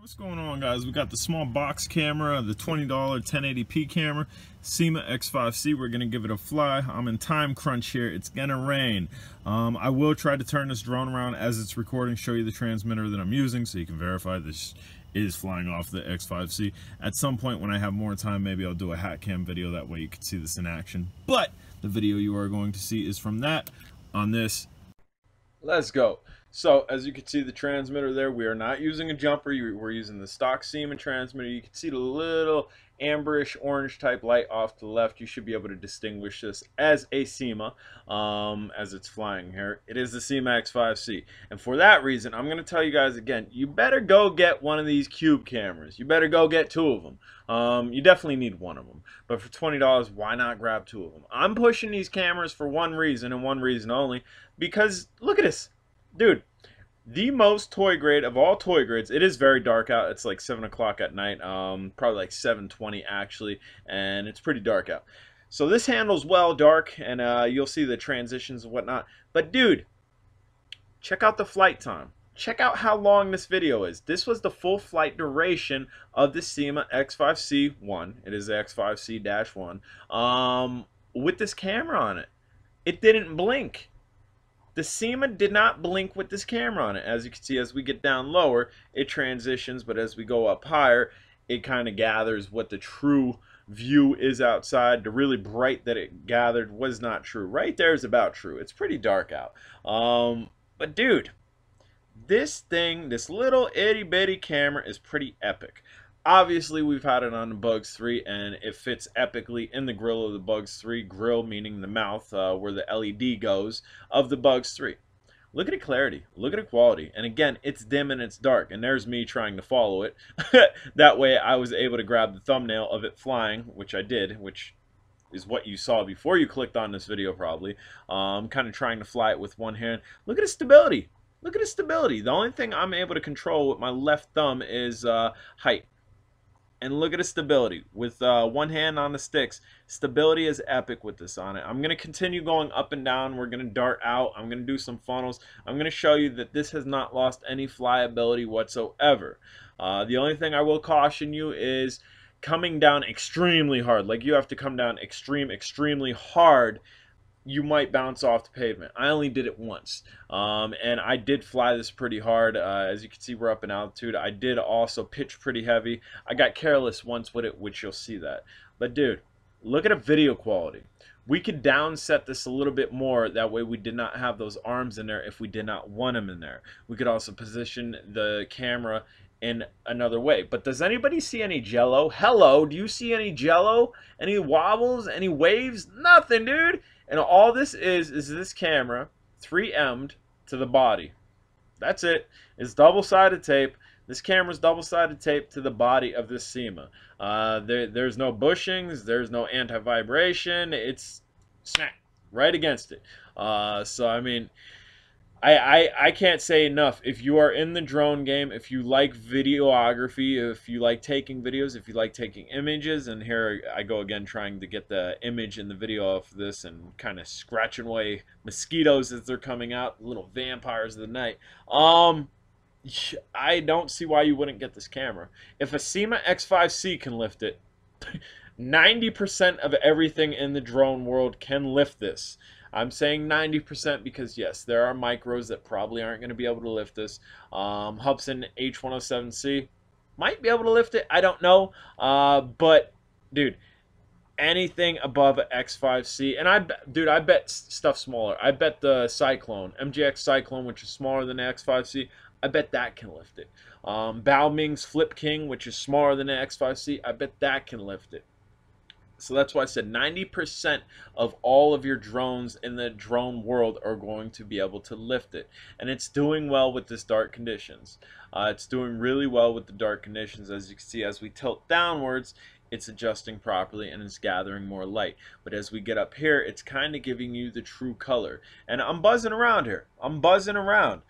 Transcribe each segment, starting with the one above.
What's going on, guys? We got the small box camera, the $20 1080p camera, SYMA X5C. We're gonna give it a fly. I'm in time crunch here. It's gonna rain. I will try to turn this drone around as it's recording, show you the transmitter that I'm using so you can verify this is flying off the X5C. At some point when I have more time, maybe I'll do a hat cam video. That way you can see this in action. But the video you are going to see is from that on this. Let's go. So as you can see the transmitter there, we are not using a jumper. We're using the stock SYMA transmitter. You can see the little amberish orange type light off to the left. You should be able to distinguish this as a SYMA as it's flying here. It is the SYMA X5C. And for that reason, I'm going to tell you guys again, you better go get one of these cube cameras. You better go get two of them. You definitely need one of them. But for $20, why not grab two of them? I'm pushing these cameras for one reason and one reason only. Because look at this. Dude, the most toy grade of all toy grades. It is very dark out. It's like 7 o'clock at night, probably like 7:20 actually, and it's pretty dark out. So this handles well dark, and you'll see the transitions and whatnot. But dude, check out the flight time. Check out how long this video is. This was the full flight duration of the SYMA X5C1. It is the X5C-1 with this camera on it. It didn't blink. The SYMA did not blink with this camera on it. As you can see, as we get down lower, it transitions, but as we go up higher, it kind of gathers what the true view is outside. The really bright that it gathered was not true. Right there is about true. It's pretty dark out. But dude, this thing, this little itty bitty camera is pretty epic. Obviously, we've had it on the Bugs 3, and it fits epically in the grill of the Bugs 3. Grill meaning the mouth, where the LED goes, of the Bugs 3. Look at the clarity. Look at the quality. And again, it's dim and it's dark. And there's me trying to follow it. That way, I was able to grab the thumbnail of it flying, which I did, which is what you saw before you clicked on this video, probably. Kind of trying to fly it with one hand. Look at the stability. Look at the stability. The only thing I'm able to control with my left thumb is height. And look at the stability. With one hand on the sticks, stability is epic with this on it. I'm going to continue going up and down. We're going to dart out. I'm going to do some funnels. I'm going to show you that this has not lost any flyability whatsoever. The only thing I will caution you is coming down extremely hard. Like, you have to come down extremely hard. You might bounce off the pavement. I only did it once, and I did fly this pretty hard. As you can see, we're up in altitude. I did also pitch pretty heavy. I got careless once with it, which you'll see that. But dude, look at the video quality. We could downset this a little bit more. That way we did not have those arms in there if we did not want them in there. We could also position the camera in another way. But does anybody see any jello? Hello, do you see any jello? Any wobbles? Any waves? Nothing, dude. And all this is this camera 3M'd to the body. That's it. It's double-sided tape. This camera's double-sided tape to the body of this SYMA. There's no bushings. There's no anti-vibration. It's snap right against it. So I mean, I can't say enough. If you are in the drone game, if you like videography, if you like taking videos, if you like taking images, and here I go again trying to get the image and the video of this and kind of scratching away mosquitoes as they're coming out, little vampires of the night. I don't see why you wouldn't get this camera. If a SYMA X5C can lift it, 90% of everything in the drone world can lift this. I'm saying 90% because, yes, there are micros that probably aren't going to be able to lift this. Hubsan H107C might be able to lift it. I don't know. But, dude, anything above an X5C. And, I bet stuff smaller. I bet the Cyclone, MGX Cyclone, which is smaller than the X5C, I bet that can lift it. Bao Ming's Flip King, which is smaller than the X5C, I bet that can lift it. So that's why I said 90% of all of your drones in the drone world are going to be able to lift it. And it's doing well with this dark conditions. It's doing really well with the dark conditions. As you can see, as we tilt downwards, it's adjusting properly and it's gathering more light. But as we get up here, it's kind of giving you the true color. And I'm buzzing around here. I'm buzzing around.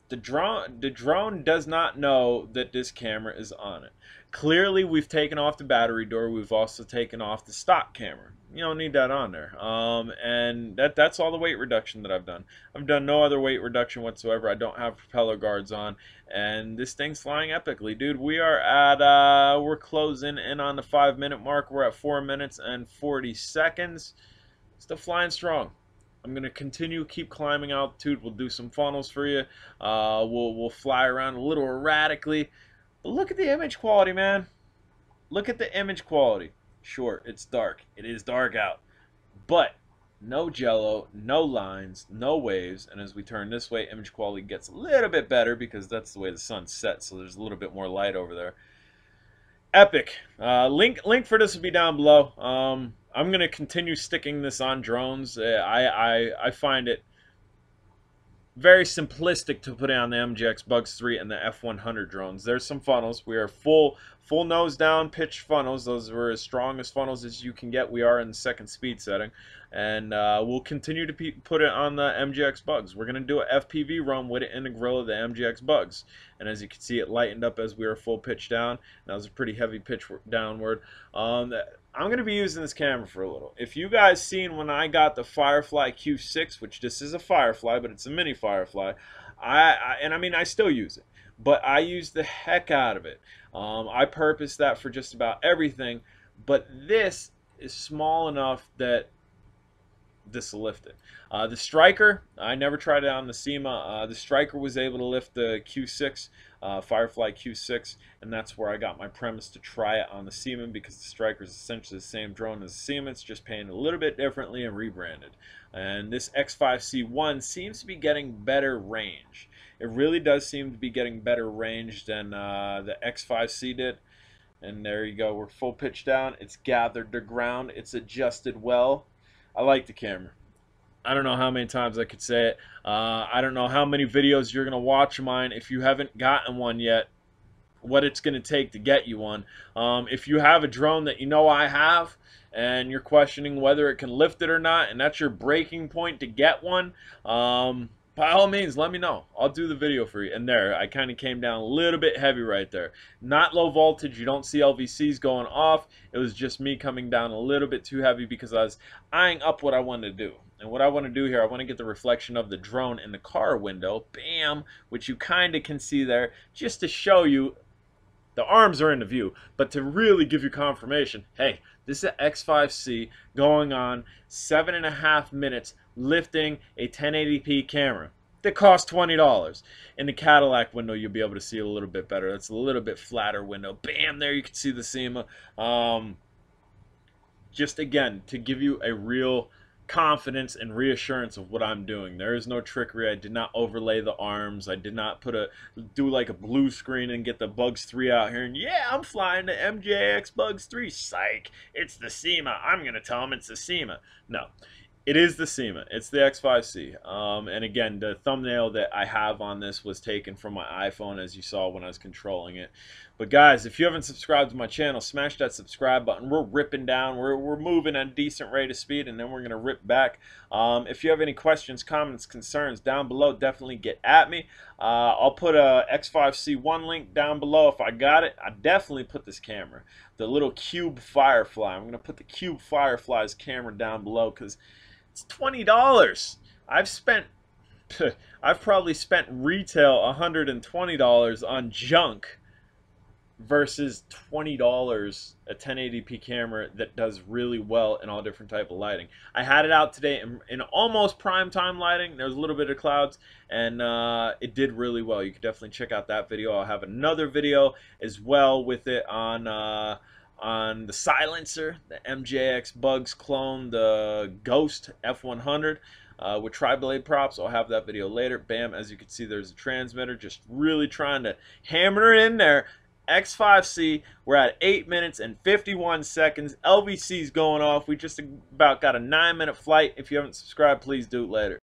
The drone does not know that this camera is on it. Clearly, we've taken off the battery door. We've also taken off the stock camera. You don't need that on there. And that's all the weight reduction that I've done. I've done no other weight reduction whatsoever. I don't have propeller guards on, and this thing's flying epically, dude. We are at we're closing in on the 5-minute mark. We're at 4 minutes and 40 seconds. Still flying strong. I'm gonna continue, keep climbing altitude. We'll do some funnels for you. We'll fly around a little erratically, but look at the image quality, man. Look at the image quality. Sure, it's dark. It is dark out, but no jello, no lines, no waves. And as we turn this way, image quality gets a little bit better because that's the way the sun sets. So there's a little bit more light over there. Epic. Link for this will be down below. I'm gonna continue sticking this on drones. I find it very simplistic to put it on the MGX Bugs 3 and the F100 drones. There's some funnels. We are full nose down pitch funnels. Those are as strong as funnels as you can get. We are in the second speed setting, and we'll continue to put it on the MGX Bugs. We're gonna do a FPV run with it in the grill of the MGX Bugs, and as you can see, it lightened up as we were full pitch down. That was a pretty heavy pitch downward. I'm going to be using this camera for a little. If you guys seen when I got the Firefly Q6, which this is a Firefly, but it's a mini Firefly, I mean, I still use it, but I use the heck out of it. I purpose that for just about everything, but this is small enough that this will lift it. The Striker, I never tried it on the SYMA. The Striker was able to lift the Q6, Firefly Q6, and that's where I got my premise to try it on the SYMA, because the Striker is essentially the same drone as the SYMA. It's just painted a little bit differently and rebranded. And this X5C1 seems to be getting better range. It really does seem to be getting better range than the X5C did. And there you go. We're full pitch down. It's gathered to ground. It's adjusted well. I like the camera. I don't know how many times I could say it. I don't know how many videos you're going to watch of mine if you haven't gotten one yet, what it's going to take to get you one. If you have a drone that you know I have, and you're questioning whether it can lift it or not, and that's your breaking point to get one, by all means, let me know. I'll do the video for you. And there, I kind of came down a little bit heavy right there. Not low voltage. You don't see LVCs going off. It was just me coming down a little bit too heavy because I was eyeing up what I wanted to do. And what I want to do here, I want to get the reflection of the drone in the car window. Bam! Which you kind of can see there, just to show you the arms are in the view, but to really give you confirmation, hey, this is an X5C going on 7.5 minutes lifting a 1080p camera that costs $20. In the Cadillac window, you'll be able to see it a little bit better. That's a little bit flatter window. Bam, there you can see the SYMA. Just again, to give you a real confidence and reassurance of what I'm doing. There is no trickery. I did not overlay the arms. I did not do like a blue screen and get the Bugs 3 out here and yeah, I'm flying the MJX Bugs 3. Psych. It's the SYMA. I'm going to tell them it's the SYMA. No. It is the SYMA. It's the X5C. And again, the thumbnail that I have on this was taken from my iPhone, as you saw when I was controlling it. But guys, if you haven't subscribed to my channel, smash that subscribe button. We're ripping down. We're moving at a decent rate of speed, and then we're going to rip back. If you have any questions, comments, concerns down below, definitely get at me. I'll put a X5C1 link down below if I got it. I definitely put this camera, the little Cube Firefly. I'm going to put the Cube Firefly's camera down below because it's $20. I've probably spent retail $120 on junk versus $20 a 1080p camera that does really well in all different type of lighting. I had it out today in almost prime time lighting. There was a little bit of clouds, and it did really well. You can definitely check out that video. I'll have another video as well with it on the silencer, the MJX Bugs clone, the Ghost F100 with tri-blade props. I'll have that video later. Bam, as you can see, there's a transmitter. Just really trying to hammer it in there. X5C, we're at 8 minutes and 51 seconds. LVC's going off. We just about got a 9-minute flight. If you haven't subscribed, please do it later.